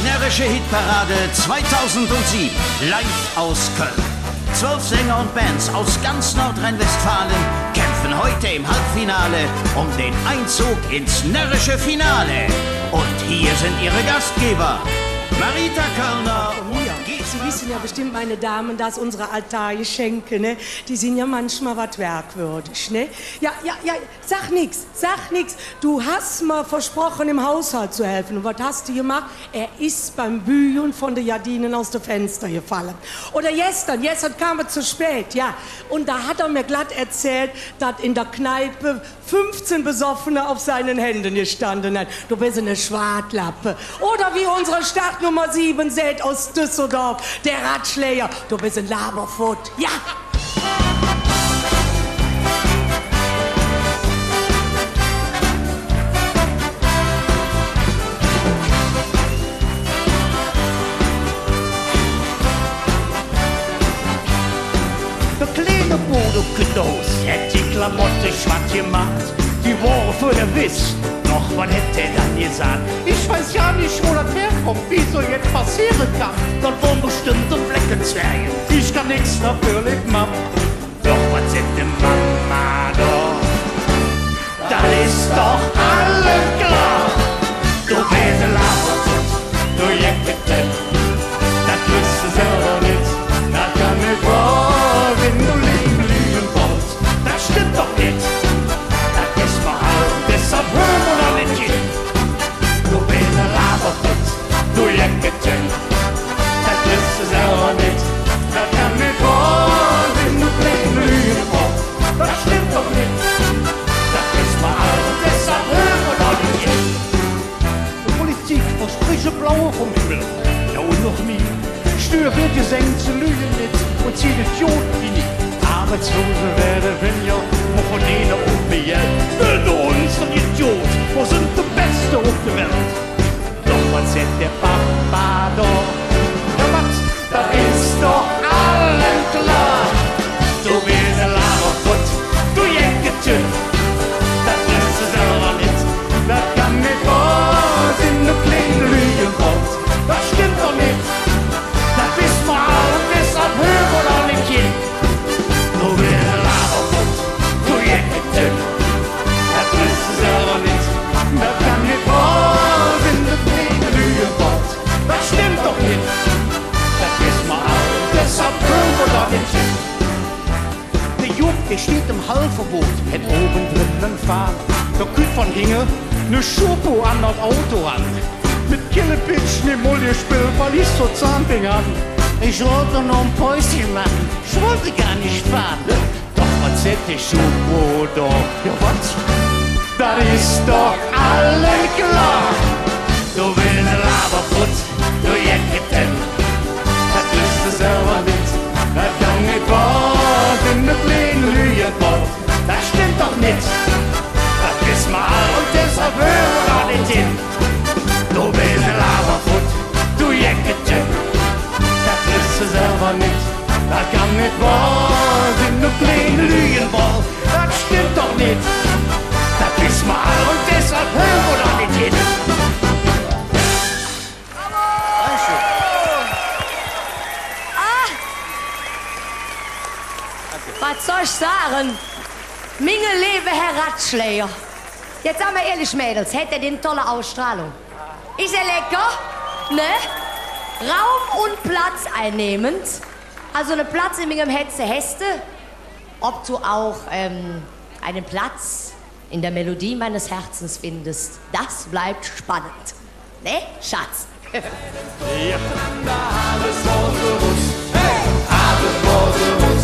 Närrische Hitparade 2007, live aus Köln. 12 Sänger und Bands aus ganz Nordrhein-Westfalen kämpfen heute im Halbfinale um den Einzug ins närrische Finale. Und hier sind ihre Gastgeber, Marita Körner und Sie wissen ja bestimmt, meine Damen, dass unsere Altargeschenke, ne, die sind ja manchmal was merkwürdig, ne? Ja, sag nix. Du hast mir versprochen, im Haushalt zu helfen. Und was hast du gemacht? Er ist beim Bühen von der Jardinen aus dem Fenster gefallen. Oder gestern kam er zu spät, ja. Und da hat er mir glatt erzählt, dass in der Kneipe 15 Besoffene auf seinen Händen gestanden hat. Du bist eine Schwartlappe. Oder wie unsere Startnummer 7 sagt aus Düsseldorf, der Ratschläger. Du bist ein Laberfurt. Ja! Der kleine Bodo Kütterhus hätt die Klamotte schwarz gemacht. Die Woche für der Wiss, doch was hätte er dann gesagt? Ich weiß ja nicht, wo das herkommt, wie so jetzt passieren kann. Dort wohnen bestimmte Fleckenzwerge, ich kann nichts dafür, lieb Mama. Doch was hätte Mama doch? Das ist doch allen klar. Du bist ein Laberfurt, du Jäckete, das wirst du selber nicht. Das kann nicht wahr, wenn du lügen wolltest. Das stimmt doch nicht. Deshalb hören wir noch nicht hin. Du bist ein Laberfurt, du Jäckete. Das wirst du selber nicht. Das kann nicht wahr, wenn du blind lügen wolltest. Das stimmt doch nicht. Das ist mal alt, deshalb hören wir noch nicht hin. Die Politik verspricht Blaue vom Himmel. Ja und noch nie. Steuer wird gesenkt, zu lügen nicht. Und zieht Idioten wie nie. Arbeitslose werden, wenn ja, wo von denen umbejellt. Für uns ein Idiot, wo sind die Beste auf der Welt? Doch was hat der Papa doch? Ja was, das ist doch allen klar. Du bist ein Laberfurt, du Jäckete. Das wirst du selber nicht. Das kann nicht wahr, wenn du kleine Lügen brauchst. Das stimmt doch nicht. Das wissen wir alle und deshalb hören wir doch nicht hin. Du bist ein Laberfurt, du Jäckete. Das wirst du selber nicht. Das kann nicht wahr, wenn du kleine Lügen brauchst. Das stimmt doch nicht. Das wissen wir alle und deshalb hören wir doch nicht hin. Der Jupp, der steht im Halteverbot, hat oben drin einen Fahrer. Der Küt von Hinge, ne Schupo an das Auto an. Mit Killepitch, ne Mullespiel, weil ich so Zahnding an. Ich wollte noch ein Päuschen machen, ich wollte gar nicht fahren. Doch was hätte ich Schupo doch? Ja was? Das ist doch allen klar. Du willst ein Laberfurt, du Jäckete. Das wirst du selber nicht. Das kann nicht wahr, wenn du kleine Lügen brauchst. Das stimmt doch nicht. Das wissen wir alle und deshalb hören wir doch nicht hin. Du bist ein Laberfurt, du Jäckete. Das wirst du selber nicht. Das kann nicht wahr, wenn du kleine Lügen brauchst. Das stimmt doch nicht. Das wissen wir alle und deshalb hören wir doch nicht hin. Was soll ich sagen? Minge lebe Herr Ratschläger. Jetzt sagen wir ehrlich, Mädels, hätte er den tolle Ausstrahlung. Ist er lecker? Ne? Raum und Platz einnehmend. Also einen Platz in meinem Häste. Ob du auch einen Platz in der Melodie meines Herzens findest, das bleibt spannend. Ne, Schatz? Ja. Alles vor uns. Hey! Alles vor uns.